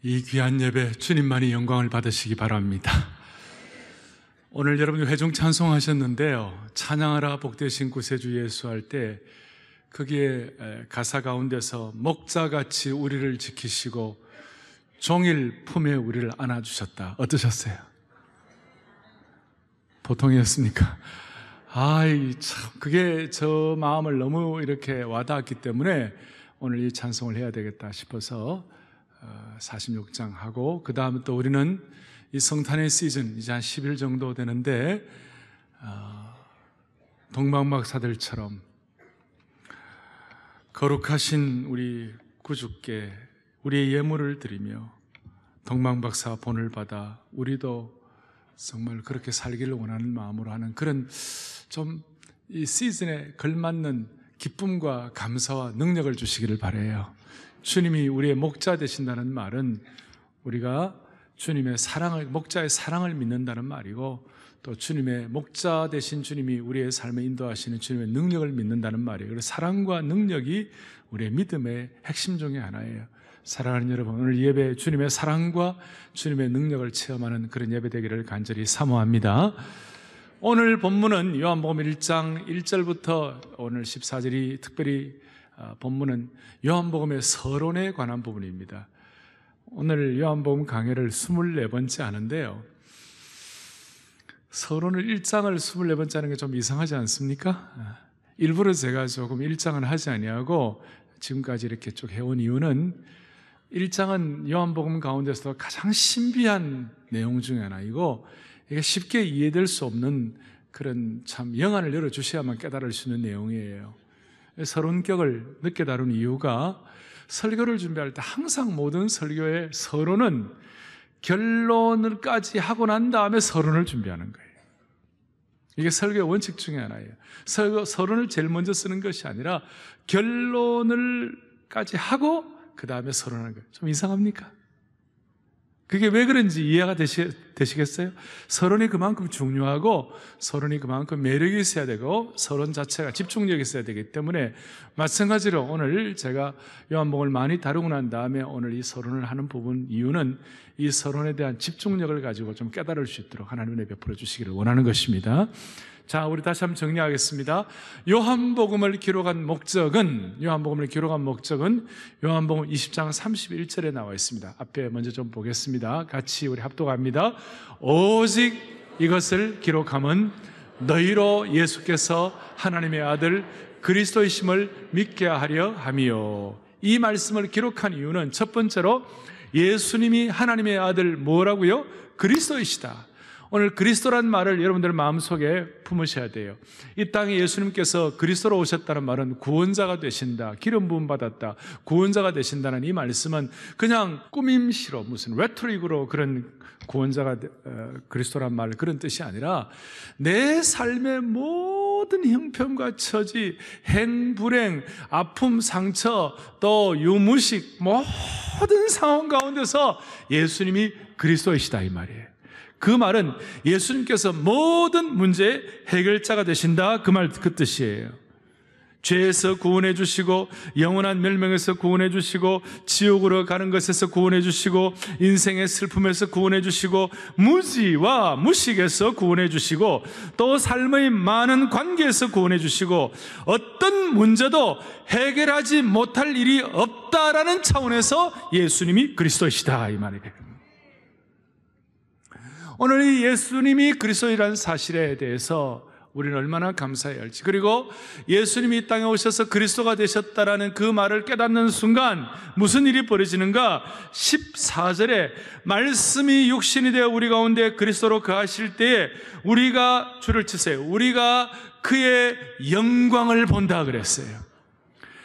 이 귀한 예배 주님만이 영광을 받으시기 바랍니다. 오늘 여러분이 회중 찬송하셨는데요, 찬양하라 복되신 구세주 예수 할 때 거기에 가사 가운데서 목자같이 우리를 지키시고 종일 품에 우리를 안아주셨다. 어떠셨어요? 보통이었습니까? 참 그게 저 마음을 너무 이렇게 와닿았기 때문에 오늘 이 찬송을 해야 되겠다 싶어서 46장 하고, 그 다음에 또 우리는 이 성탄의 시즌 이제 한 10일 정도 되는데 동방박사들처럼 거룩하신 우리 구주께 우리의 예물을 드리며 동방박사 본을 받아 우리도 정말 그렇게 살기를 원하는 마음으로 하는 그런 좀 이 시즌에 걸맞는 기쁨과 감사와 능력을 주시기를 바라요. 주님이 우리의 목자 되신다는 말은 우리가 주님의 사랑을, 목자의 사랑을 믿는다는 말이고, 또 주님의 목자 되신 주님이 우리의 삶에 인도하시는 주님의 능력을 믿는다는 말이에요. 그래서 사랑과 능력이 우리의 믿음의 핵심 중에 하나예요. 사랑하는 여러분, 오늘 예배 주님의 사랑과 주님의 능력을 체험하는 그런 예배 되기를 간절히 사모합니다. 오늘 본문은 요한복음 1장 1절부터 오늘 14절이 특별히 본문은 요한복음의 서론에 관한 부분입니다. 오늘 요한복음 강해를 24번째 하는데요, 서론을 1장을 24번째 하는 게 좀 이상하지 않습니까? 일부러 제가 조금 1장은 하지 아니하고 지금까지 이렇게 쭉 해온 이유는 1장은 요한복음 가운데서도 가장 신비한 내용 중에 하나이고, 이게 쉽게 이해될 수 없는 그런 참 영안을 열어주셔야만 깨달을 수 있는 내용이에요. 서론격을 늦게 다룬 이유가, 설교를 준비할 때 항상 모든 설교의 서론은 결론을까지 하고 난 다음에 서론을 준비하는 거예요. 이게 설교의 원칙 중에 하나예요. 서론을 제일 먼저 쓰는 것이 아니라 결론을까지 하고 그 다음에 서론하는 거예요. 좀 이상합니까? 그게 왜 그런지 이해가 되시겠어요? 서론이 그만큼 중요하고 서론이 그만큼 매력이 있어야 되고 서론 자체가 집중력이 있어야 되기 때문에, 마찬가지로 오늘 제가 요한복음을 많이 다루고 난 다음에 오늘 이 서론을 하는 부분 이유는 이 서론에 대한 집중력을 가지고 좀 깨달을 수 있도록 하나님 은혜 베풀어 주시기를 원하는 것입니다. 자, 우리 다시 한번 정리하겠습니다. 요한복음을 기록한 목적은 요한복음 20장 31절에 나와 있습니다. 앞에 먼저 좀 보겠습니다. 같이 우리 합독합니다. 오직 이것을 기록함은 너희로 예수께서 하나님의 아들 그리스도이심을 믿게 하려 함이요. 이 말씀을 기록한 이유는 첫 번째로 예수님이 하나님의 아들 뭐라고요? 그리스도이시다. 오늘 그리스도란 말을 여러분들 마음속에 품으셔야 돼요. 이 땅에 예수님께서 그리스도로 오셨다는 말은 구원자가 되신다, 기름 부음 받았다, 구원자가 되신다는 이 말씀은 그냥 꾸밈시로 무슨 레토릭으로 그런 구원자가 그리스도란 말, 그런 뜻이 아니라 내 삶의 모든 형편과 처지, 행불행, 아픔, 상처, 또 유무식, 모든 상황 가운데서 예수님이 그리스도이시다 이 말이에요. 그 말은 예수님께서 모든 문제의 해결자가 되신다, 그 뜻이에요. 죄에서 구원해 주시고, 영원한 멸망에서 구원해 주시고, 지옥으로 가는 것에서 구원해 주시고, 인생의 슬픔에서 구원해 주시고, 무지와 무식에서 구원해 주시고, 또 삶의 많은 관계에서 구원해 주시고, 어떤 문제도 해결하지 못할 일이 없다라는 차원에서 예수님이 그리스도이시다 이 말이에요. 오늘 이 예수님이 그리스도이라는 사실에 대해서 우리는 얼마나 감사해야 할지, 그리고 예수님이 이 땅에 오셔서 그리스도가 되셨다라는 그 말을 깨닫는 순간 무슨 일이 벌어지는가? 14절에 말씀이 육신이 되어 우리 가운데 그리스도로 거하실 때에 우리가, 줄을 치세요, 우리가 그의 영광을 본다 그랬어요.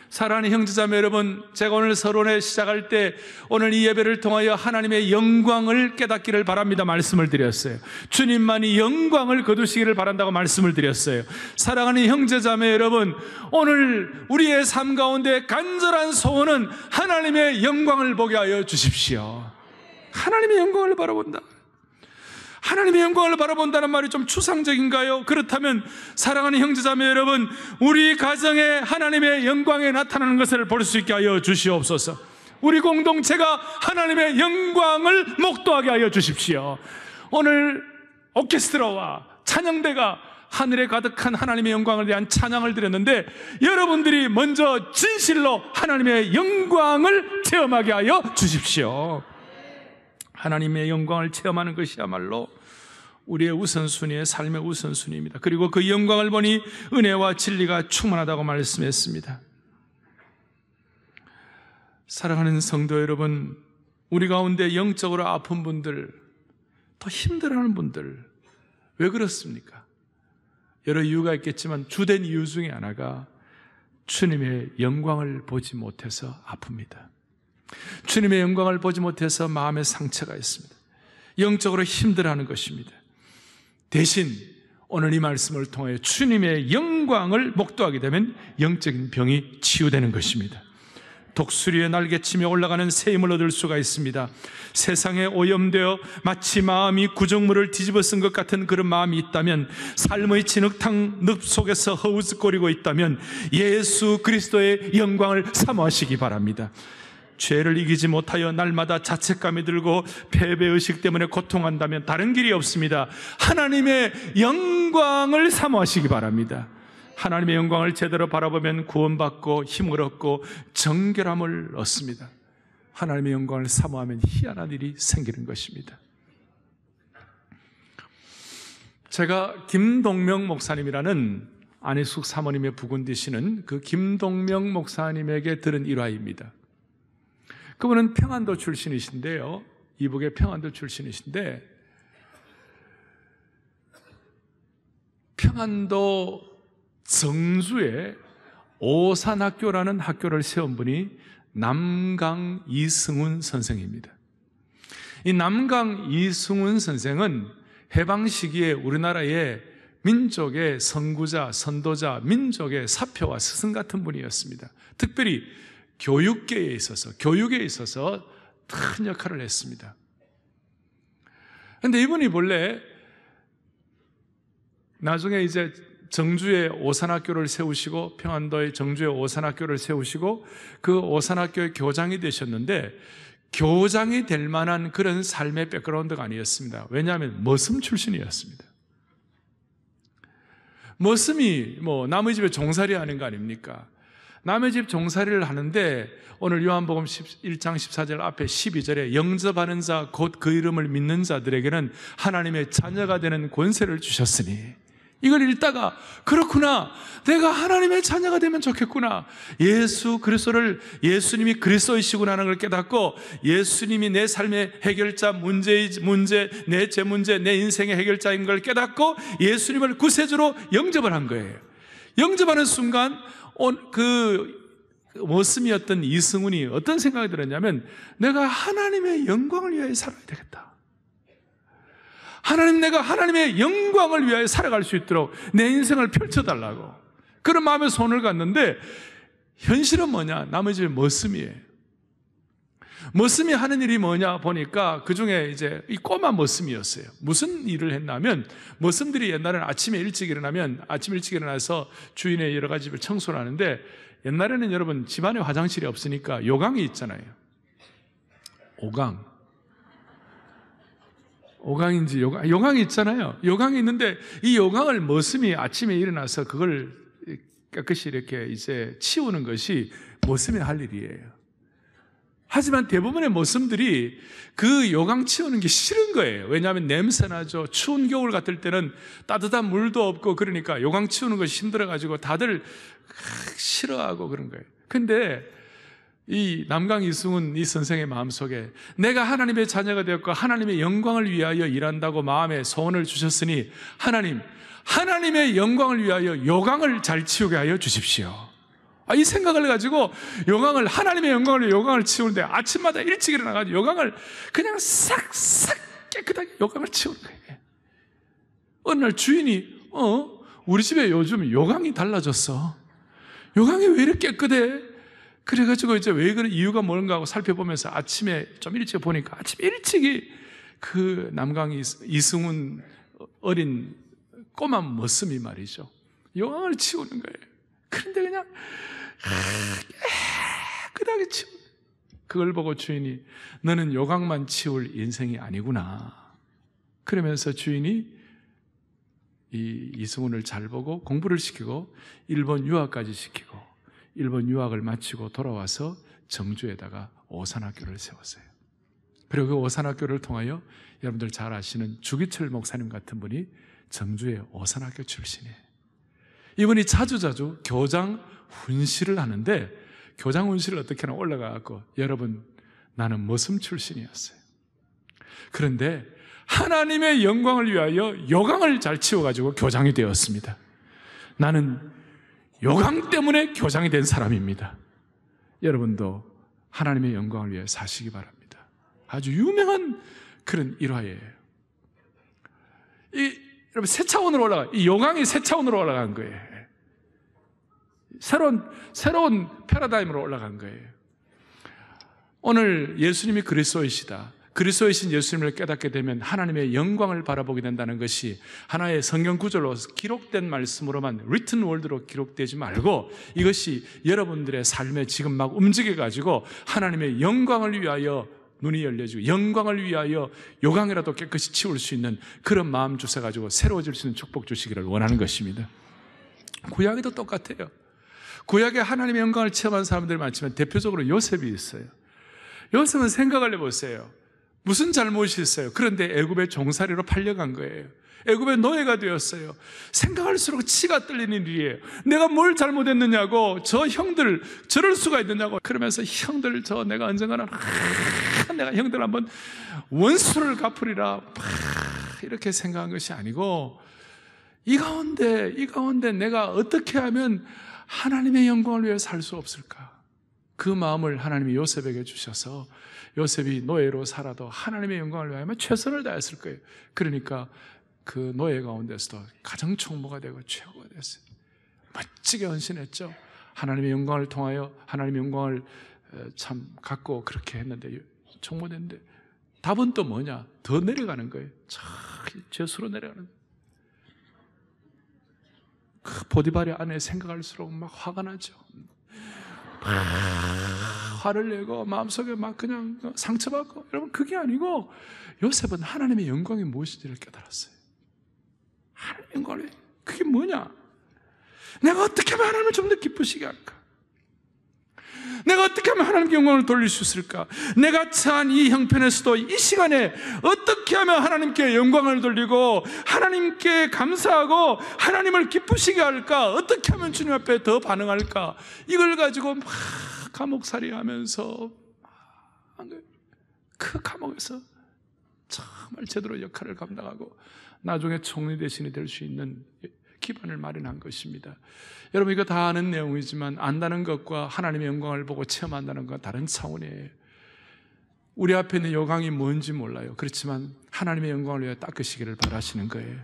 사랑하는 형제자매 여러분, 제가 오늘 서론에 시작할 때 오늘 이 예배를 통하여 하나님의 영광을 깨닫기를 바랍니다 말씀을 드렸어요. 주님만이 영광을 거두시기를 바란다고 말씀을 드렸어요. 사랑하는 형제자매 여러분, 오늘 우리의 삶 가운데 간절한 소원은 하나님의 영광을 보게 하여 주십시오. 하나님의 영광을 바라본다. 하나님의 영광을 바라본다는 말이 좀 추상적인가요? 그렇다면 사랑하는 형제자매 여러분, 우리 가정에 하나님의 영광이 나타나는 것을 볼 수 있게 하여 주시옵소서. 우리 공동체가 하나님의 영광을 목도하게 하여 주십시오. 오늘 오케스트라와 찬양대가 하늘에 가득한 하나님의 영광을 위한 찬양을 드렸는데, 여러분들이 먼저 진실로 하나님의 영광을 체험하게 하여 주십시오. 하나님의 영광을 체험하는 것이야말로 우리의 우선순위의 삶의 우선순위입니다. 그리고 그 영광을 보니 은혜와 진리가 충만하다고 말씀했습니다. 사랑하는 성도 여러분, 우리 가운데 영적으로 아픈 분들, 더 힘들어하는 분들, 왜 그렇습니까? 여러 이유가 있겠지만 주된 이유 중에 하나가 주님의 영광을 보지 못해서 아픕니다. 주님의 영광을 보지 못해서 마음에 상처가 있습니다. 영적으로 힘들어하는 것입니다. 대신 오늘 이 말씀을 통해 주님의 영광을 목도하게 되면 영적인 병이 치유되는 것입니다. 독수리의 날개치며 올라가는 새 힘을 얻을 수가 있습니다. 세상에 오염되어 마치 마음이 구정물을 뒤집어 쓴 것 같은 그런 마음이 있다면, 삶의 진흙탕 늪 속에서 허우적거리고 있다면 예수 그리스도의 영광을 사모하시기 바랍니다. 죄를 이기지 못하여 날마다 자책감이 들고 패배의식 때문에 고통한다면 다른 길이 없습니다. 하나님의 영광을 사모하시기 바랍니다. 하나님의 영광을 제대로 바라보면 구원받고 힘을 얻고 정결함을 얻습니다. 하나님의 영광을 사모하면 희한한 일이 생기는 것입니다. 제가 김동명 목사님이라는 안희숙 사모님의 부군 되시는 그 김동명 목사님에게 들은 일화입니다. 그분은 평안도 출신이신데요, 이북의 평안도 출신이신데, 평안도 정주에 오산학교라는 학교를 세운 분이 남강 이승훈 선생입니다. 이 남강 이승훈 선생은 해방 시기에 우리나라의 민족의 선구자, 선도자, 민족의 사표와 스승 같은 분이었습니다. 특별히 교육에 있어서 큰 역할을 했습니다. 그런데 이분이 본래 나중에 이제 정주에 오산학교를 세우시고, 평안도의 정주에 오산학교를 세우시고 그 오산학교의 교장이 되셨는데, 교장이 될 만한 그런 삶의 백그라운드가 아니었습니다. 왜냐하면 머슴 출신이었습니다. 머슴이 남의 집에 종살이 하는 거 아닙니까? 남의 집 종살이를 하는데, 오늘 요한복음 1장 14절 앞에 12절에 영접하는 자 곧 그 이름을 믿는 자들에게는 하나님의 자녀가 되는 권세를 주셨으니, 이걸 읽다가 그렇구나, 내가 하나님의 자녀가 되면 좋겠구나, 예수 그리스도를, 예수님이 그리스도이시구나 하는 걸 깨닫고, 예수님이 내 삶의 해결자, 내 제 문제, 내 인생의 해결자인 걸 깨닫고 예수님을 구세주로 영접을 한 거예요. 영접하는 순간 그 머슴이었던 이승훈이 어떤 생각이 들었냐면, 내가 하나님의 영광을 위하여 살아야 되겠다. 하나님, 내가 하나님의 영광을 위하여 살아갈 수 있도록 내 인생을 펼쳐달라고, 그런 마음에 손을 갔는데, 현실은 뭐냐? 남의 집에 머슴이에요. 머슴이 하는 일이 뭐냐 보니까 그 중에 이제 이 꼬마 머슴이었어요. 무슨 일을 했냐면, 머슴들이 옛날에는 아침에 일찍 일어나서 주인의 여러 가지 집을 청소를 하는데, 옛날에는 여러분 집안에 화장실이 없으니까 요강이 있잖아요. 요강이 있잖아요. 요강이 있는데, 이 요강을 머슴이 아침에 일어나서 그걸 깨끗이 이렇게 이제 치우는 것이 머슴이 할 일이에요. 하지만 대부분의 머슴들이 그 요강 치우는 게 싫은 거예요. 왜냐하면 냄새나죠. 추운 겨울 같을 때는 따뜻한 물도 없고, 그러니까 요강 치우는 것이 힘들어가지고 다들 싫어하고 그런 거예요. 근데 이 남강 이승훈 이 선생의 마음속에, 내가 하나님의 자녀가 되었고 하나님의 영광을 위하여 일한다고 마음에 소원을 주셨으니, 하나님의 영광을 위하여 요강을 잘 치우게 하여 주십시오. 이 생각을 가지고 하나님의 영광을 위해 요강을 치우는데, 아침마다 일찍 일어나가지고 요강을 그냥 싹싹 깨끗하게 요강을 치우는 거예요. 어느 날 주인이 우리 집에 요즘 요강이 달라졌어. 요강이 왜 이렇게 깨끗해? 그래가지고 이제 왜 그런 이유가 뭔가 하고 살펴보면서 아침에 좀 일찍 보니까, 아침 일찍이 그 남강 이승훈 어린 꼬마 머슴이 말이죠, 요강을 치우는 거예요. 그런데 그냥 깨끗하게 치우는 거예요. 그걸 보고 주인이 너는 요강만 치울 인생이 아니구나. 그러면서 주인이 이 이승훈을 잘 보고 공부를 시키고 일본 유학까지 시키고 일본 유학을 마치고 돌아와서 정주에다가 오산학교를 세웠어요. 그리고 그 오산학교를 통하여 여러분들 잘 아시는 주기철 목사님 같은 분이 정주의 오산학교 출신이에요. 이분이 자주자주 교장 훈시를 하는데 교장 훈시를 어떻게 하나 올라가고 여러분 나는 머슴 출신이었어요. 그런데 하나님의 영광을 위하여 요강을 잘 치워가지고 교장이 되었습니다. 나는 요강 때문에 교장이 된 사람입니다. 여러분도 하나님의 영광을 위해 사시기 바랍니다. 아주 유명한 그런 일화예요. 여러분 새 차원으로 올라가, 이 요강이 새 차원으로 올라간 거예요. 새로운 패러다임으로 올라간 거예요. 오늘 예수님이 그리스도이시다, 그리스도이신 예수님을 깨닫게 되면 하나님의 영광을 바라보게 된다는 것이 하나의 성경 구절로 기록된 말씀으로만 written word로 기록되지 말고 이것이 여러분들의 삶에 지금 막 움직여가지고 하나님의 영광을 위하여 눈이 열려지고 영광을 위하여 요강이라도 깨끗이 치울 수 있는 그런 마음 주셔가지고 새로워질 수 있는 축복 주시기를 원하는 것입니다. 구약에도 똑같아요. 구약에 하나님의 영광을 체험한 사람들이 많지만 대표적으로 요셉이 있어요. 요셉은 생각을 해보세요. 무슨 잘못이 있어요? 그런데 애굽의 종살이로 팔려간 거예요. 애굽의 노예가 되었어요. 생각할수록 치가 떨리는 일이에요. 내가 뭘 잘못했느냐고, 저 형들 저럴 수가 있느냐고. 그러면서 형들 내가 언젠가는 내가 형들 한번 원수를 갚으리라 이렇게 생각한 것이 아니고 이 가운데 내가 어떻게 하면 하나님의 영광을 위해 살 수 없을까? 그 마음을 하나님이 요셉에게 주셔서 요셉이 노예로 살아도 하나님의 영광을 위하여 최선을 다했을 거예요. 그러니까 그 노예 가운데서도 가정 총무가 되고 최고가 됐어요. 멋지게 헌신했죠. 하나님의 영광을 통하여 하나님의 영광을 참 갖고 그렇게 했는데 총무됐는데 답은 또 뭐냐? 더 내려가는 거예요. 죄수로 내려가는 거예요. 그 보디발의 안에 생각할수록 막 화가 나죠. 화를 내고 마음속에 막 그냥 상처받고. 여러분 그게 아니고 요셉은 하나님의 영광이 무엇인지를 깨달았어요. 하나님의 영광이 그게 뭐냐? 내가 어떻게 하면 하나님을 좀 더 기쁘시게 할까? 내가 어떻게 하면 하나님께 영광을 돌릴 수 있을까? 내가 처한 이 형편에서도 이 시간에 어떻게 하면 하나님께 영광을 돌리고 하나님께 감사하고 하나님을 기쁘시게 할까? 어떻게 하면 주님 앞에 더 반응할까? 이걸 가지고 막 감옥살이 하면서 그 감옥에서 정말 제대로 역할을 감당하고 나중에 총리 대신이 될 수 있는 기반을 마련한 것입니다. 여러분 이거 다 아는 내용이지만 안다는 것과 하나님의 영광을 보고 체험한다는 것과 다른 차원이에요. 우리 앞에 있는 요강이 뭔지 몰라요. 그렇지만 하나님의 영광을 위해 닦으시기를 바라시는 거예요.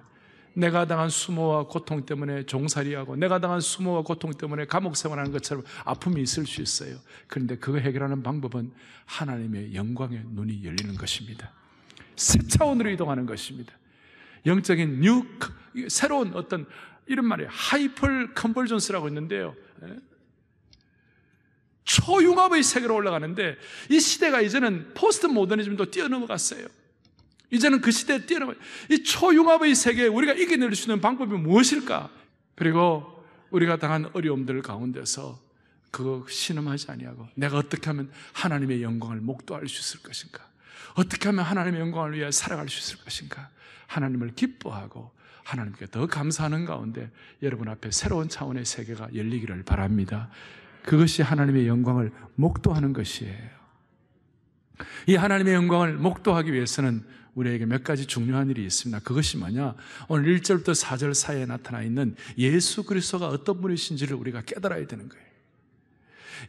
내가 당한 수모와 고통 때문에 종살이하고 내가 당한 수모와 고통 때문에 감옥 생활하는 것처럼 아픔이 있을 수 있어요. 그런데 그거 해결하는 방법은 하나님의 영광의 눈이 열리는 것입니다. 새 차원으로 이동하는 것입니다. 영적인 새로운 어떤 이런 말이에요. 하이퍼 컨버전스라고 있는데요. 초융합의 세계로 올라가는데 이 시대가 이제는 포스트 모더니즘도 뛰어넘어갔어요. 이제는 그 시대에 뛰어넘어요. 이 초융합의 세계에 우리가 이겨낼 수 있는 방법이 무엇일까? 그리고 우리가 당한 어려움들 가운데서 그거 신음하지 아니하고 내가 어떻게 하면 하나님의 영광을 목도할 수 있을 것인가? 어떻게 하면 하나님의 영광을 위해 살아갈 수 있을 것인가? 하나님을 기뻐하고 하나님께 더 감사하는 가운데 여러분 앞에 새로운 차원의 세계가 열리기를 바랍니다. 그것이 하나님의 영광을 목도하는 것이에요. 이 하나님의 영광을 목도하기 위해서는 우리에게 몇 가지 중요한 일이 있습니다. 그것이 뭐냐? 오늘 1절부터 4절 사이에 나타나 있는 예수 그리스도가 어떤 분이신지를 우리가 깨달아야 되는 거예요.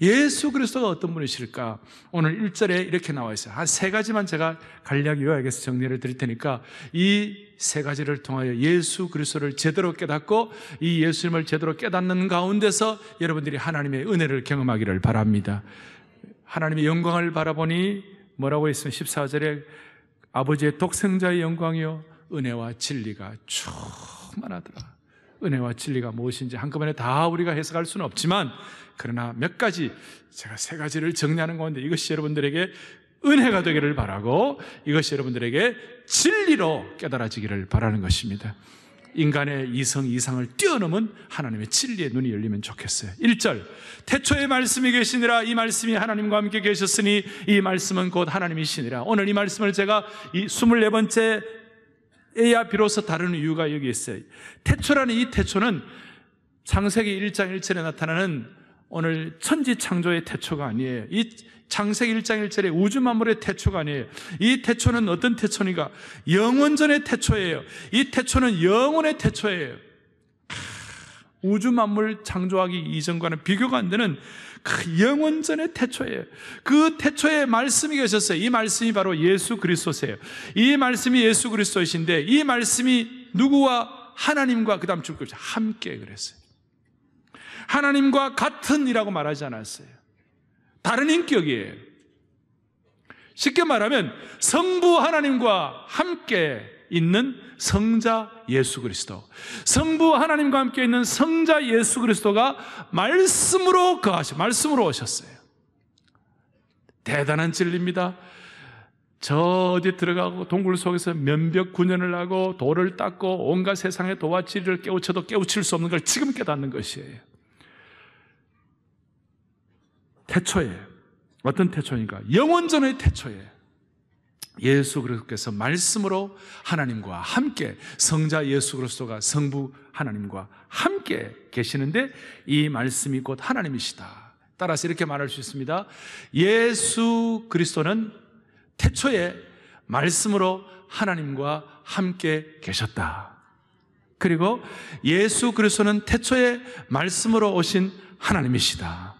예수 그리스도가 어떤 분이실까? 오늘 1절에 이렇게 나와 있어요. 한 세 가지만 제가 간략히 요약해서 정리를 드릴 테니까 이 세 가지를 통하여 예수 그리스도를 제대로 깨닫고 이 예수님을 제대로 깨닫는 가운데서 여러분들이 하나님의 은혜를 경험하기를 바랍니다. 하나님의 영광을 바라보니 뭐라고 했으면 14절에 아버지의 독생자의 영광이요 은혜와 진리가 충만하더라. 은혜와 진리가 무엇인지 한꺼번에 다 우리가 해석할 수는 없지만, 그러나 몇 가지, 제가 세 가지를 정리하는 가운데 이것이 여러분들에게 은혜가 되기를 바라고, 이것이 여러분들에게 진리로 깨달아지기를 바라는 것입니다. 인간의 이성 이상을 뛰어넘은 하나님의 진리의 눈이 열리면 좋겠어요. 1절, 태초에 말씀이 계시니라. 이 말씀이 하나님과 함께 계셨으니 이 말씀은 곧 하나님이시니라. 오늘 이 말씀을 제가 이 24번째에야 비로소 다루는 이유가 여기 있어요. 태초라는 이 태초는 창세기 1장 1절에 나타나는 오늘 천지 창조의 태초가 아니에요. 이 창세기 1장 1절의 우주 만물의 태초가 아니에요. 이 태초는 어떤 태초인가? 영원전의 태초예요. 이 태초는 영원의 태초예요. 우주 만물 창조하기 이전과는 비교가 안 되는 그 영원전의 태초예요. 그 태초에 말씀이 계셨어요. 이 말씀이 바로 예수 그리스도세요. 이 말씀이 예수 그리스도이신데, 이 말씀이 누구와? 하나님과, 그 다음 줄 것이 함께 그랬어요. 하나님과 같은이라고 말하지 않았어요. 다른 인격이에요. 쉽게 말하면 성부 하나님과 함께 있는 성자 예수 그리스도, 성부 하나님과 함께 있는 성자 예수 그리스도가 말씀으로 말씀으로 오셨어요. 대단한 진리입니다. 저 어디 들어가고 동굴 속에서 면벽 군연을 하고 돌을 닦고 온갖 세상의 도와 진리를 깨우쳐도 깨우칠 수 없는 걸 지금 깨닫는 것이에요. 태초에, 어떤 태초인가? 영원전의 태초에 예수 그리스도께서 말씀으로 하나님과 함께, 성자 예수 그리스도가 성부 하나님과 함께 계시는데, 이 말씀이 곧 하나님이시다. 따라서 이렇게 말할 수 있습니다. 예수 그리스도는 태초에 말씀으로 하나님과 함께 계셨다. 그리고 예수 그리스도는 태초에 말씀으로 오신 하나님이시다.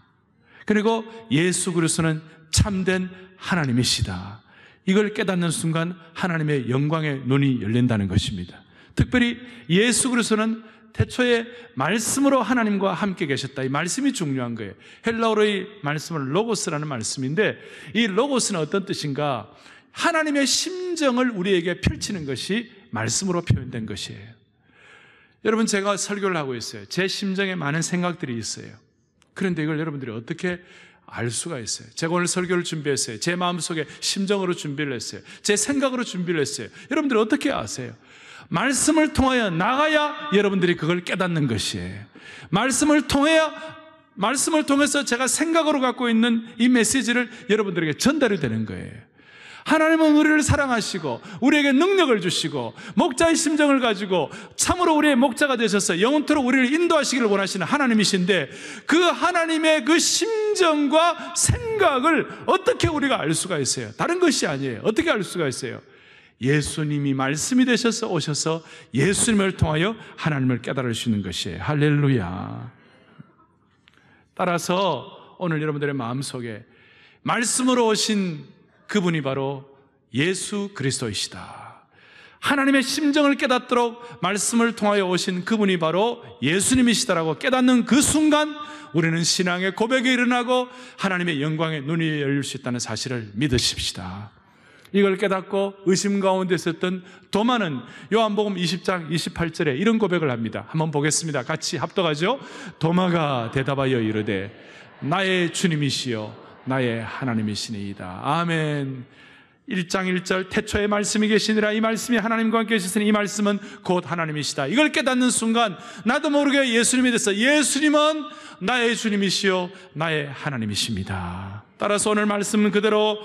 그리고 예수 그리스도는 참된 하나님이시다. 이걸 깨닫는 순간 하나님의 영광의 눈이 열린다는 것입니다. 특별히 예수 그리스도는 태초에 말씀으로 하나님과 함께 계셨다. 이 말씀이 중요한 거예요. 헬라어로의 말씀은 로고스라는 말씀인데, 이 로고스는 어떤 뜻인가? 하나님의 심정을 우리에게 펼치는 것이 말씀으로 표현된 것이에요. 여러분, 제가 설교를 하고 있어요. 제 심정에 많은 생각들이 있어요. 그런데 이걸 여러분들이 어떻게 알 수가 있어요? 제가 오늘 설교를 준비했어요. 제 마음속에 심정으로 준비를 했어요. 제 생각으로 준비를 했어요. 여러분들이 어떻게 아세요? 말씀을 통하여 나가야 여러분들이 그걸 깨닫는 것이에요. 말씀을 통해서 제가 생각으로 갖고 있는 이 메시지를 여러분들에게 전달이 되는 거예요. 하나님은 우리를 사랑하시고 우리에게 능력을 주시고 목자의 심정을 가지고 참으로 우리의 목자가 되셔서 영원토록 우리를 인도하시기를 원하시는 하나님이신데, 그 하나님의 그 심정과 생각을 어떻게 우리가 알 수가 있어요? 다른 것이 아니에요. 어떻게 알 수가 있어요? 예수님이 말씀이 되셔서 오셔서 예수님을 통하여 하나님을 깨달을 수 있는 것이에요. 할렐루야. 따라서 오늘 여러분들의 마음속에 말씀으로 오신 그분이 바로 예수 그리스도이시다. 하나님의 심정을 깨닫도록 말씀을 통하여 오신 그분이 바로 예수님이시다라고 깨닫는 그 순간 우리는 신앙의 고백이 일어나고 하나님의 영광의 눈이 열릴 수 있다는 사실을 믿으십시다. 이걸 깨닫고 의심 가운데 있었던 도마는 요한복음 20장 28절에 이런 고백을 합니다. 한번 보겠습니다. 같이 합독하죠. 도마가 대답하여 이르되 나의 주님이시여 나의 하나님이시니이다. 아멘. 1장 1절 태초에 말씀이 계시니라. 이 말씀이 하나님과 함께 계시으니 이 말씀은 곧 하나님이시다. 이걸 깨닫는 순간 나도 모르게 예수님이 됐어. 예수님은 나의 주님이시요 나의 하나님이십니다. 따라서 오늘 말씀은 그대로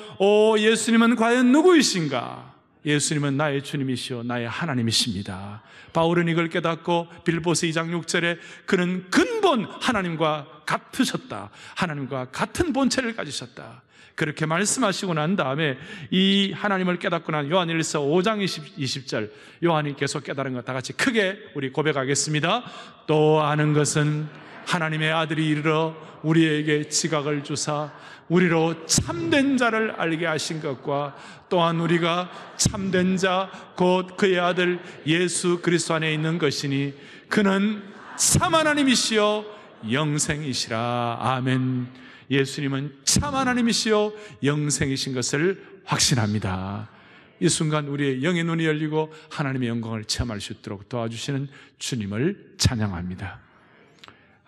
예수님은 과연 누구이신가? 예수님은 나의 주님이시요 나의 하나님이십니다. 바울은 이걸 깨닫고 빌보스 2장 6절에 그는 근본 하나님과 같으셨다. 하나님과 같은 본체를 가지셨다. 그렇게 말씀하시고 난 다음에 이 하나님을 깨닫고 난 요한일서 5장 20절 요한이 계속 깨달은 것 다 같이 크게 우리 고백하겠습니다. 또 아는 것은 하나님의 아들이 이르러 우리에게 지각을 주사 우리로 참된 자를 알게 하신 것과 또한 우리가 참된 자 곧 그의 아들 예수 그리스도 안에 있는 것이니 그는 참 하나님이시요 영생이시라. 아멘. 예수님은 참 하나님이시요 영생이신 것을 확신합니다. 이 순간 우리의 영의 눈이 열리고 하나님의 영광을 체험할 수 있도록 도와주시는 주님을 찬양합니다.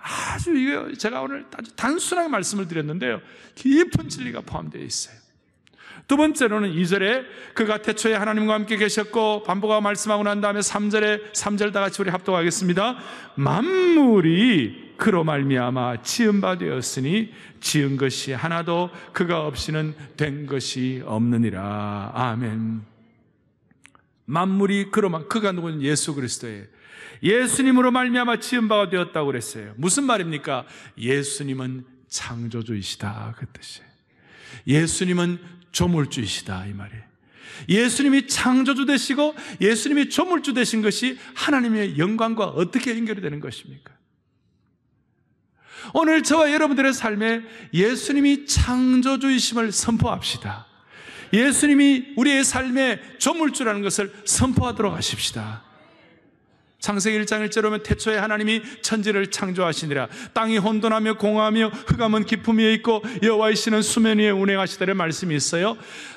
아주 이거 제가 오늘 아주 단순하게 말씀을 드렸는데요, 깊은 진리가 포함되어 있어요. 두 번째로는 2절에 그가 태초에 하나님과 함께 계셨고, 반복하고 말씀하고 난 다음에 3절 다 같이 우리 합독하겠습니다. 만물이 그로 말미암아 지은 바 되었으니 지은 것이 하나도 그가 없이는 된 것이 없느니라. 아멘. 만물이 그가 누구는 예수 그리스도예요. 예수님으로 말미암아 지은 바가 되었다고 그랬어요. 무슨 말입니까? 예수님은 창조주이시다, 그 뜻이에요. 예수님은 조물주이시다, 이 말이에요. 예수님이 창조주 되시고 예수님이 조물주 되신 것이 하나님의 영광과 어떻게 연결이 되는 것입니까? 오늘 저와 여러분들의 삶에 예수님이 창조주이심을 선포합시다. 예수님이 우리의 삶의 조물주라는 것을 선포하도록 하십시다. 창세기 1장 1절에 보면 태초에 하나님이 천지를 창조하시니라. 땅이 혼돈하며 공허하며 흑암은 깊음 위에 있고 여호와의 신은 수면 위에 운행하시다라는 말씀이 있어요.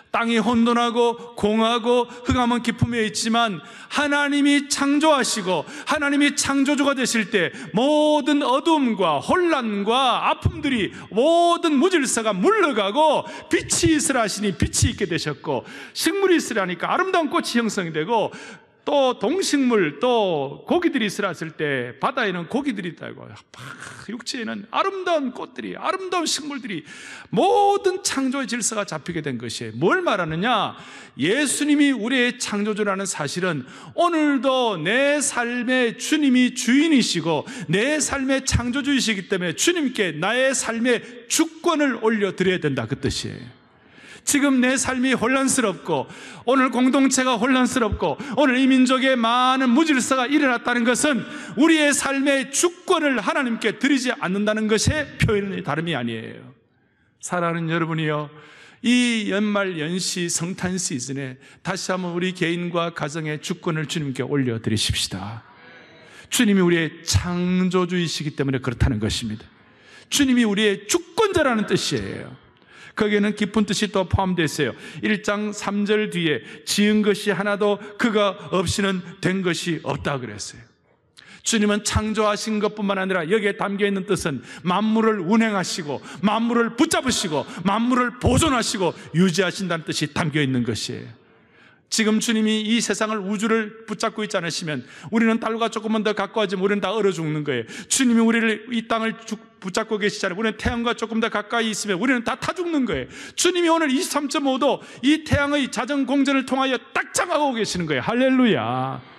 땅이 혼돈하고 공허하고 흑암은 깊음 위에 있지만 하나님이 창조하시고 하나님이 창조주가 되실 때 모든 어둠과 혼란과 아픔들이 모든 무질서가 물러가고 빛이 있으라 하시니 빛이 있게 되셨고, 식물이 있으라 하니까 아름다운 꽃이 형성이 되고, 또 동식물, 또 고기들이 있으라 했을 때 바다에는 고기들이 있다고, 육지에는 아름다운 꽃들이, 아름다운 식물들이, 모든 창조의 질서가 잡히게 된 것이에요. 뭘 말하느냐? 예수님이 우리의 창조주라는 사실은 오늘도 내 삶의 주님이 주인이시고 내 삶의 창조주이시기 때문에 주님께 나의 삶의 주권을 올려드려야 된다, 그 뜻이에요. 지금 내 삶이 혼란스럽고 오늘 공동체가 혼란스럽고 오늘 이 민족에 많은 무질서가 일어났다는 것은 우리의 삶의 주권을 하나님께 드리지 않는다는 것의 표현이 다름이 아니에요. 사랑하는 여러분이요, 이 연말 연시 성탄 시즌에 다시 한번 우리 개인과 가정의 주권을 주님께 올려드리십시다. 주님이 우리의 창조주이시기 때문에 그렇다는 것입니다. 주님이 우리의 주권자라는 뜻이에요. 거기에는 깊은 뜻이 또 포함되어 있어요. 1장 3절 뒤에 지은 것이 하나도 그가 없이는 된 것이 없다 그랬어요. 주님은 창조하신 것뿐만 아니라 여기에 담겨있는 뜻은 만물을 운행하시고 만물을 붙잡으시고 만물을 보존하시고 유지하신다는 뜻이 담겨있는 것이에요. 지금 주님이 이 세상을, 우주를 붙잡고 있지 않으시면 우리는 달과 조금만 더 가까워지면 우리는 다 얼어 죽는 거예요. 주님이 우리를, 이 땅을 붙잡고 계시잖아요. 우리는 태양과 조금 더 가까이 있으면 우리는 다 타 죽는 거예요. 주님이 오늘 23.5도 이 태양의 자전 공전을 통하여 딱 장악하고 계시는 거예요. 할렐루야.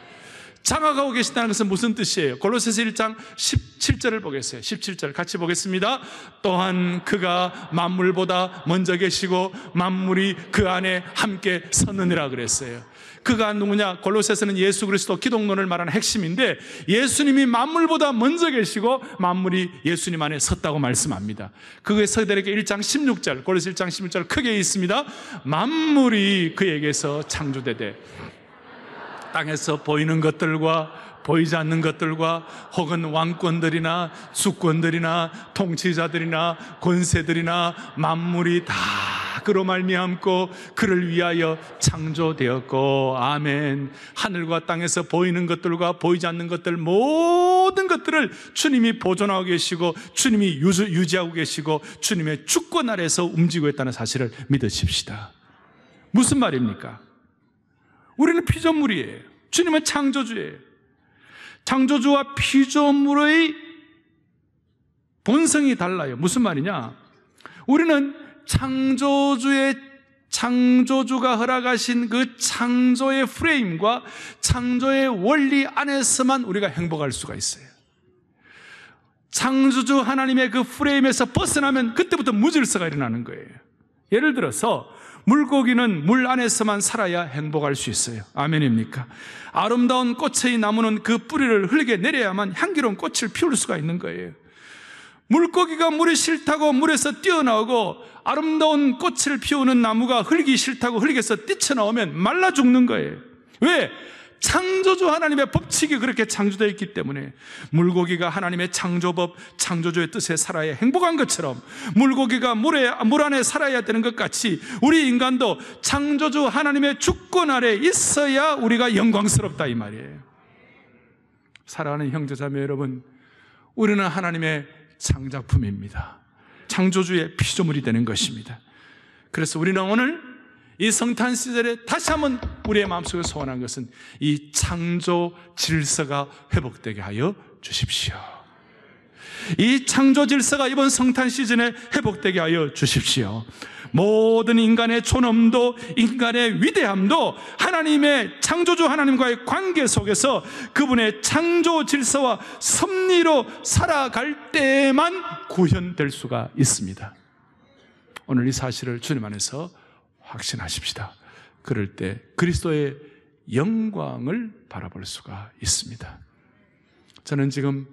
장악하고 계시다는 것은 무슨 뜻이에요? 골로새서 1장 17절을 보겠어요. 17절 같이 보겠습니다. 또한 그가 만물보다 먼저 계시고 만물이 그 안에 함께 섰느니라 그랬어요. 그가 누구냐? 골로새서는 예수 그리스도 기독론을 말하는 핵심인데, 예수님이 만물보다 먼저 계시고 만물이 예수님 안에 섰다고 말씀합니다. 그게 서기들에게 1장 16절, 골로새 1장 16절 크게 있습니다. 만물이 그에게서 창조되되 땅에서 보이는 것들과 보이지 않는 것들과 혹은 왕권들이나 주권들이나 통치자들이나 권세들이나 만물이 다 그로 말미암고 그를 위하여 창조되었고, 아멘. 하늘과 땅에서 보이는 것들과 보이지 않는 것들, 모든 것들을 주님이 보존하고 계시고 주님이 유지하고 계시고 주님의 주권 아래에서 움직이고 있다는 사실을 믿으십시다. 무슨 말입니까? 우리는 피조물이에요. 주님은 창조주예요. 창조주와 피조물의 본성이 달라요. 무슨 말이냐? 우리는 창조주가 허락하신 그 창조의 프레임과 창조의 원리 안에서만 우리가 행복할 수가 있어요. 창조주 하나님의 그 프레임에서 벗어나면 그때부터 무질서가 일어나는 거예요. 예를 들어서 물고기는 물 안에서만 살아야 행복할 수 있어요. 아멘입니까? 아름다운 꽃의 나무는 그 뿌리를 흙에 내려야만 향기로운 꽃을 피울 수가 있는 거예요. 물고기가 물이 싫다고 물에서 뛰어나오고 아름다운 꽃을 피우는 나무가 흙이 싫다고 흙에서 뛰쳐나오면 말라 죽는 거예요. 왜? 창조주 하나님의 법칙이 그렇게 창조되어 있기 때문에 물고기가 하나님의 창조법, 창조주의 뜻에 살아야 행복한 것처럼 물고기가 물 안에 살아야 되는 것 같이 우리 인간도 창조주 하나님의 주권 아래 있어야 우리가 영광스럽다 이 말이에요. 사랑하는 형제자매 여러분, 우리는 하나님의 창작품입니다. 창조주의 피조물이 되는 것입니다. 그래서 우리는 오늘 이 성탄 시절에 다시 한번 우리의 마음속에 소원한 것은 이 창조 질서가 회복되게 하여 주십시오. 이 창조 질서가 이번 성탄 시즌에 회복되게 하여 주십시오. 모든 인간의 존엄도 인간의 위대함도 하나님의 창조주 하나님과의 관계 속에서 그분의 창조 질서와 섭리로 살아갈 때에만 구현될 수가 있습니다. 오늘 이 사실을 주님 안에서 확신하십시다. 그럴 때 그리스도의 영광을 바라볼 수가 있습니다. 저는 지금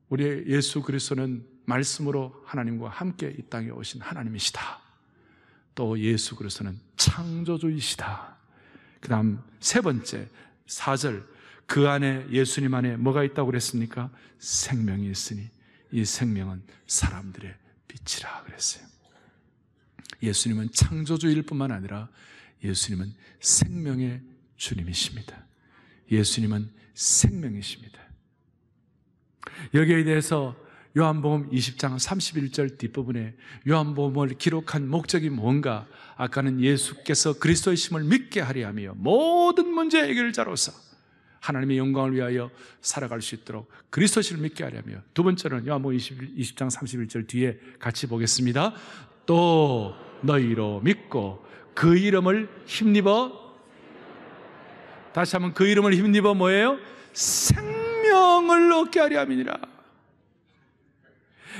우리 예수 그리스도는 말씀으로 하나님과 함께 이 땅에 오신 하나님이시다. 또 예수 그리스도는 창조주이시다. 그 다음 세 번째 4절, 그 안에 예수님 안에 뭐가 있다고 그랬습니까? 생명이 있으니 이 생명은 사람들의 빛이라 그랬어요. 예수님은 창조주일 뿐만 아니라 예수님은 생명의 주님이십니다. 예수님은 생명이십니다. 여기에 대해서 요한복음 20장 31절 뒷부분에 요한복음을 기록한 목적이 뭔가? 아까는 예수께서 그리스도의 심을 믿게 하려 하며 모든 문제 해결자로서 하나님의 영광을 위하여 살아갈 수 있도록 그리스도의 심을 믿게 하려 하며, 두 번째는 요한복음 20장 31절 뒤에 같이 보겠습니다. 또 너희로 믿고 그 이름을 힘입어, 다시 한번 그 이름을 힘입어 뭐예요? 생명을 얻게 하려 함이니라.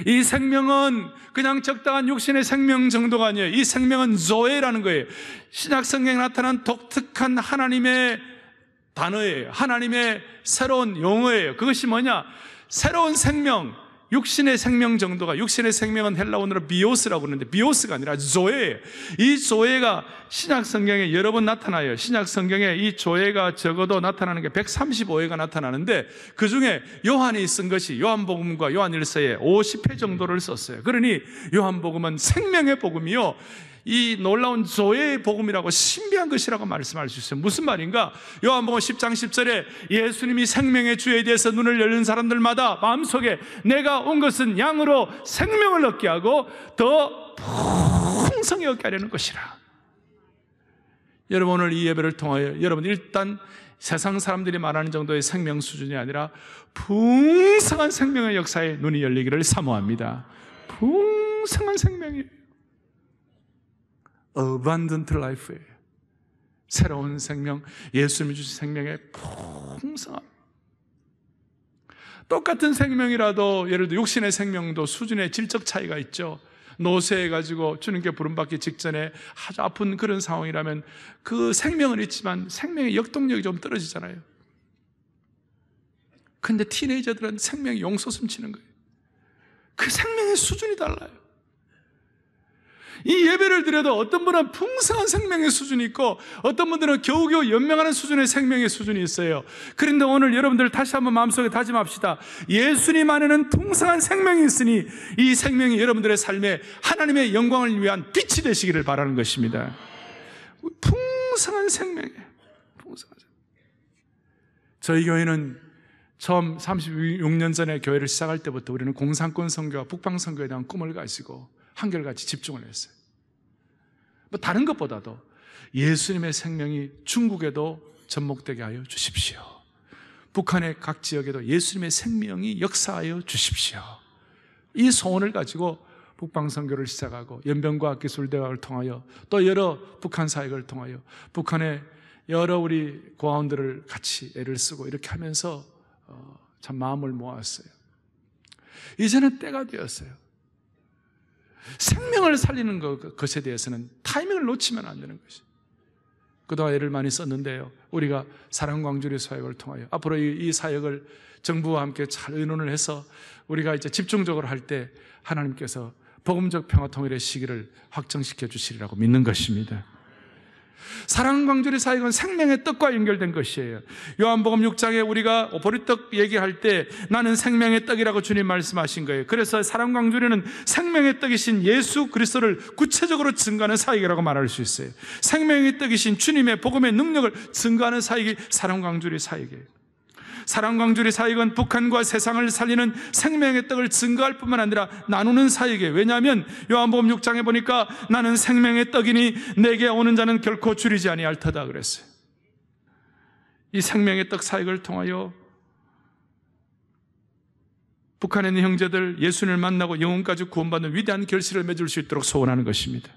이 생명은 그냥 적당한 육신의 생명 정도가 아니에요. 이 생명은 조에라는 거예요. 신약 성경에 나타난 독특한 하나님의 단어예요. 하나님의 새로운 용어예요. 그것이 뭐냐? 새로운 생명, 육신의 생명 정도가, 육신의 생명은 헬라어로 비오스라고 그러는데 비오스가 아니라 조에예요. 이 조에가 신약 성경에 여러 번 나타나요. 신약 성경에 이 조에가 적어도 나타나는 게 135회가 나타나는데 그 중에 요한이 쓴 것이 요한복음과 요한일서에 50회 정도를 썼어요. 그러니 요한복음은 생명의 복음이요, 이 놀라운 조의 복음이라고 신비한 것이라고 말씀할 수 있어요. 무슨 말인가? 요한복음 10장 10절에 예수님이 생명의 주에 대해서 눈을 열린 사람들마다 마음속에 내가 온 것은 양으로 생명을 얻게 하고 더 풍성히 얻게 하려는 것이라. 여러분, 오늘 이 예배를 통하여 여러분 일단 세상 사람들이 말하는 정도의 생명 수준이 아니라 풍성한 생명의 역사에 눈이 열리기를 사모합니다. 풍성한 생명이에요. Abundant life예요. 새로운 생명, 예수님이 주신 생명의 풍성함. 똑같은 생명이라도 예를 들어 육신의 생명도 수준의 질적 차이가 있죠. 노쇠해가지고 주님께 부름받기 직전에 아주 아픈 그런 상황이라면 그 생명은 있지만 생명의 역동력이 좀 떨어지잖아요. 근데 티네이저들은 생명이 용솟음 치는 거예요. 그 생명의 수준이 달라요. 이 예배를 드려도 어떤 분은 풍성한 생명의 수준이 있고 어떤 분들은 겨우겨우 연명하는 수준의 생명의 수준이 있어요. 그런데 오늘 여러분들 다시 한번 마음속에 다짐합시다. 예수님 안에는 풍성한 생명이 있으니 이 생명이 여러분들의 삶에 하나님의 영광을 위한 빛이 되시기를 바라는 것입니다. 풍성한 생명이에요. 풍성한 생명. 저희 교회는 처음 36년 전에 교회를 시작할 때부터 우리는 공산권 선교와 북방 선교에 대한 꿈을 가지고 한결같이 집중을 했어요. 뭐 다른 것보다도 예수님의 생명이 중국에도 접목되게 하여 주십시오. 북한의 각 지역에도 예수님의 생명이 역사하여 주십시오. 이 소원을 가지고 북방 선교를 시작하고 연변과학 기술대학을 통하여 또 여러 북한 사역을 통하여 북한의 여러 우리 고아원들을 같이 애를 쓰고 이렇게 하면서 참 마음을 모았어요. 이제는 때가 되었어요. 생명을 살리는 것에 대해서는 타이밍을 놓치면 안 되는 것이. 그동안 애를 많이 썼는데요, 우리가 사랑광주리 사역을 통하여 앞으로 이 사역을 정부와 함께 잘 의논을 해서 우리가 이제 집중적으로 할 때 하나님께서 복음적 평화 통일의 시기를 확정시켜 주시리라고 믿는 것입니다. 사랑 강조리 사역은 생명의 떡과 연결된 것이에요. 요한복음 6장에 우리가 보리떡 얘기할 때 나는 생명의 떡이라고 주님 말씀하신 거예요. 그래서 사랑 강조리는 생명의 떡이신 예수 그리스도를 구체적으로 증거하는 사역이라고 말할 수 있어요. 생명의 떡이신 주님의 복음의 능력을 증거하는 사역이 사랑 강조리 사역이에요. 사랑 강조리 사역은 북한과 세상을 살리는 생명의 떡을 증거할 뿐만 아니라 나누는 사역이에요. 왜냐하면 요한복음 6장에 보니까 나는 생명의 떡이니 내게 오는 자는 결코 줄이지 아니할 터다 그랬어요. 이 생명의 떡 사역을 통하여 북한에 있는 형제들 예수님을 만나고 영혼까지 구원받는 위대한 결실을 맺을 수 있도록 소원하는 것입니다.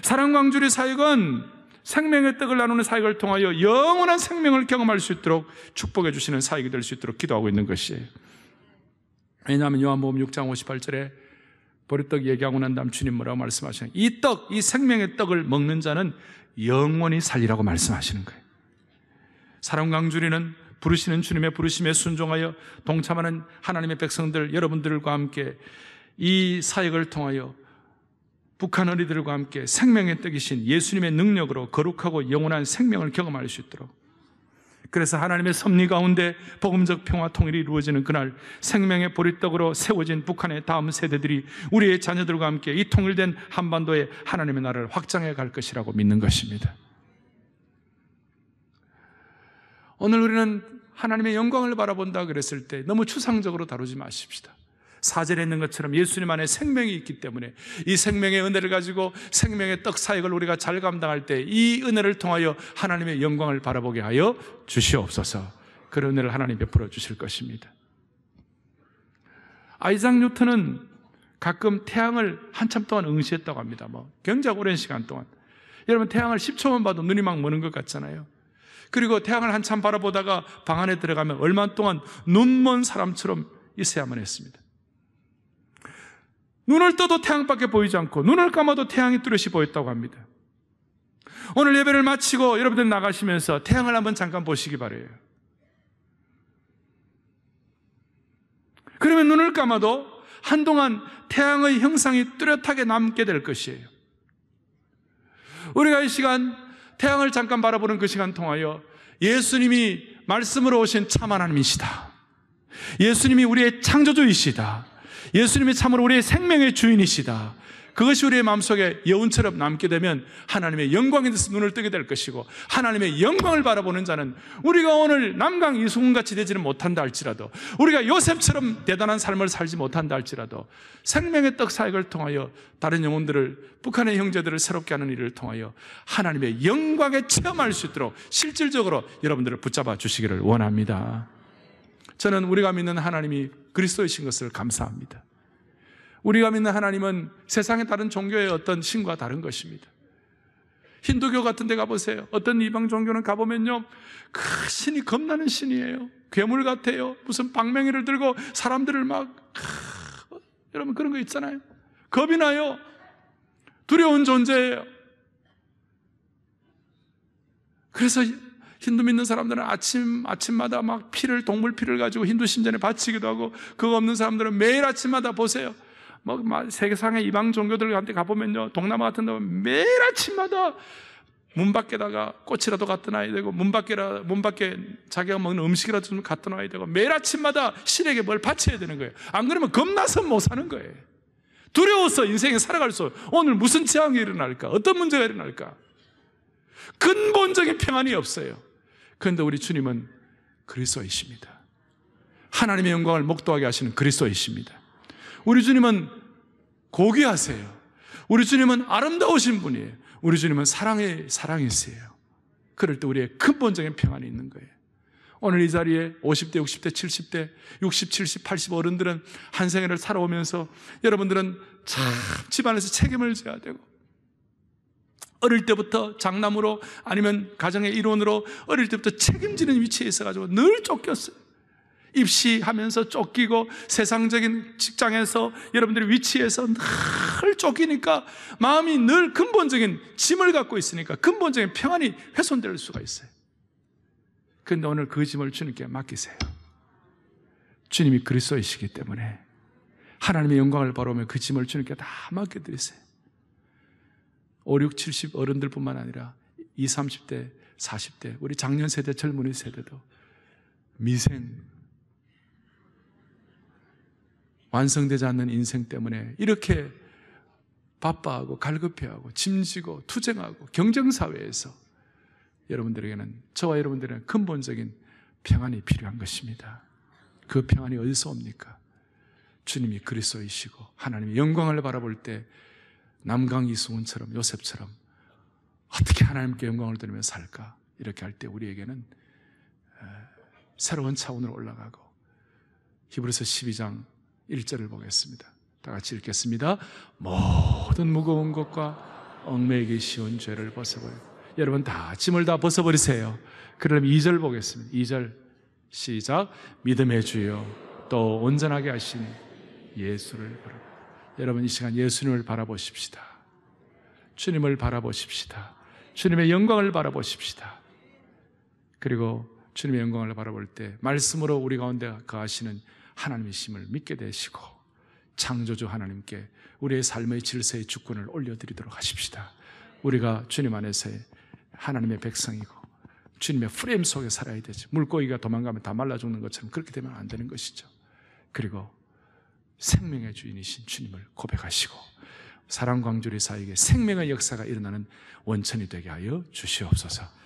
사랑 강조리 사역은 생명의 떡을 나누는 사역을 통하여 영원한 생명을 경험할 수 있도록 축복해 주시는 사역이 될 수 있도록 기도하고 있는 것이에요. 왜냐하면 요한복음 6장 58절에 보리떡 얘기하고 난 다음 주님 뭐라고 말씀하시나요? 이 떡, 이 생명의 떡을 먹는 자는 영원히 살리라고 말씀하시는 거예요. 사랑 강조리는 부르시는 주님의 부르심에 순종하여 동참하는 하나님의 백성들 여러분들과 함께 이 사역을 통하여 북한 어린이들과 함께 생명의 떡이신 예수님의 능력으로 거룩하고 영원한 생명을 경험할 수 있도록, 그래서 하나님의 섭리 가운데 복음적 평화 통일이 이루어지는 그날 생명의 보리떡으로 세워진 북한의 다음 세대들이 우리의 자녀들과 함께 이 통일된 한반도에 하나님의 나라를 확장해 갈 것이라고 믿는 것입니다. 오늘 우리는 하나님의 영광을 바라본다 그랬을 때 너무 추상적으로 다루지 마십시다. 4절에 있는 것처럼 예수님 안에 생명이 있기 때문에 이 생명의 은혜를 가지고 생명의 떡 사역을 우리가 잘 감당할 때 이 은혜를 통하여 하나님의 영광을 바라보게 하여 주시옵소서. 그런 은혜를 하나님 베풀어 주실 것입니다. 아이작 뉴턴은 가끔 태양을 한참 동안 응시했다고 합니다. 굉장히 오랜 시간 동안. 여러분, 태양을 10초만 봐도 눈이 막 머는 것 같잖아요. 그리고 태양을 한참 바라보다가 방 안에 들어가면 얼마 동안 눈먼 사람처럼 있어야만 했습니다. 눈을 떠도 태양밖에 보이지 않고 눈을 감아도 태양이 뚜렷이 보였다고 합니다. 오늘 예배를 마치고 여러분들 나가시면서 태양을 한번 잠깐 보시기 바라요. 그러면 눈을 감아도 한동안 태양의 형상이 뚜렷하게 남게 될 것이에요. 우리가 이 시간 태양을 잠깐 바라보는 그 시간 통하여 예수님이 말씀으로 오신 참 하나님이시다, 예수님이 우리의 창조주이시다, 예수님이 참으로 우리의 생명의 주인이시다, 그것이 우리의 마음속에 여운처럼 남게 되면 하나님의 영광에 대해서 눈을 뜨게 될 것이고, 하나님의 영광을 바라보는 자는 우리가 오늘 남강 이수근같이 되지는 못한다 할지라도, 우리가 요셉처럼 대단한 삶을 살지 못한다 할지라도 생명의 떡 사역을 통하여 다른 영혼들을, 북한의 형제들을 새롭게 하는 일을 통하여 하나님의 영광에 체험할 수 있도록 실질적으로 여러분들을 붙잡아 주시기를 원합니다. 저는 우리가 믿는 하나님이 그리스도이신 것을 감사합니다. 우리가 믿는 하나님은 세상의 다른 종교의 어떤 신과 다른 것입니다. 힌두교 같은 데 가보세요. 어떤 이방 종교는 가보면요, 그 신이 겁나는 신이에요. 괴물 같아요. 무슨 방맹이를 들고 사람들을 여러분 그런 거 있잖아요. 겁이 나요. 두려운 존재예요. 그래서 힌두 믿는 사람들은 아침마다 막 동물 피를 가지고 힌두 신전에 바치기도 하고, 그거 없는 사람들은 매일 아침마다 보세요. 세상의 이방 종교들한테 가보면요, 동남아 같은 데 매일 아침마다 문 밖에다가 꽃이라도 갖다 놔야 되고, 문 밖에 자기가 먹는 음식이라도 좀 갖다 놔야 되고, 매일 아침마다 신에게 뭘 바쳐야 되는 거예요. 안 그러면 겁나서 못 사는 거예요. 두려워서 인생에 살아갈 수 없어요. 오늘 무슨 재앙이 일어날까? 어떤 문제가 일어날까? 근본적인 평안이 없어요. 그런데 우리 주님은 그리스도이십니다. 하나님의 영광을 목도하게 하시는 그리스도이십니다. 우리 주님은 고귀하세요. 우리 주님은 아름다우신 분이에요. 우리 주님은 사랑이세요. 그럴 때 우리의 근본적인 평안이 있는 거예요. 오늘 이 자리에 50대, 60대, 70대, 60, 70, 80 어른들은 한 생애를 살아오면서 여러분들은 참 집안에서 책임을 져야 되고, 어릴 때부터 장남으로 아니면 가정의 일원으로 어릴 때부터 책임지는 위치에 있어가지고 늘 쫓겼어요. 입시하면서 쫓기고, 세상적인 직장에서 여러분들의 위치에서 늘 쫓기니까 마음이 늘 근본적인 짐을 갖고 있으니까 근본적인 평안이 훼손될 수가 있어요. 그런데 오늘 그 짐을 주님께 맡기세요. 주님이 그리스도이시기 때문에 하나님의 영광을 바라보며 그 짐을 주님께 다 맡겨드리세요. 5, 6, 70 어른들뿐만 아니라 20, 30대, 40대, 우리 장년 세대, 젊은이 세대도 미생, 완성되지 않는 인생 때문에 이렇게 바빠하고 갈급해하고 짐지고 투쟁하고 경쟁사회에서 여러분들에게는, 저와 여러분들에게는 근본적인 평안이 필요한 것입니다. 그 평안이 어디서 옵니까? 주님이 그리스도이시고 하나님의 영광을 바라볼 때 남강 이승훈처럼, 요셉처럼 어떻게 하나님께 영광을 드리며 살까? 이렇게 할 때 우리에게는 새로운 차원으로 올라가고, 히브리서 12장 1절을 보겠습니다. 다 같이 읽겠습니다. 모든 무거운 것과 얽매이기 쉬운 죄를 벗어버려. 여러분 다 짐을 다 벗어버리세요. 그럼 2절 보겠습니다. 2절 시작. 믿음의 주여 또 온전하게 하시니 예수를 바라. 여러분 이 시간 예수님을 바라보십시다. 주님을 바라보십시다. 주님의 영광을 바라보십시다. 그리고 주님의 영광을 바라볼 때 말씀으로 우리 가운데 거하시는 하나님이심을 믿게 되시고, 창조주 하나님께 우리의 삶의 질서의 주권을 올려드리도록 하십시다. 우리가 주님 안에서의 하나님의 백성이고 주님의 프레임 속에 살아야 되죠. 물고기가 도망가면 다 말라 죽는 것처럼 그렇게 되면 안 되는 것이죠. 그리고 생명의 주인이신 주님을 고백하시고 사랑광주리 사에게 생명의 역사가 일어나는 원천이 되게 하여 주시옵소서.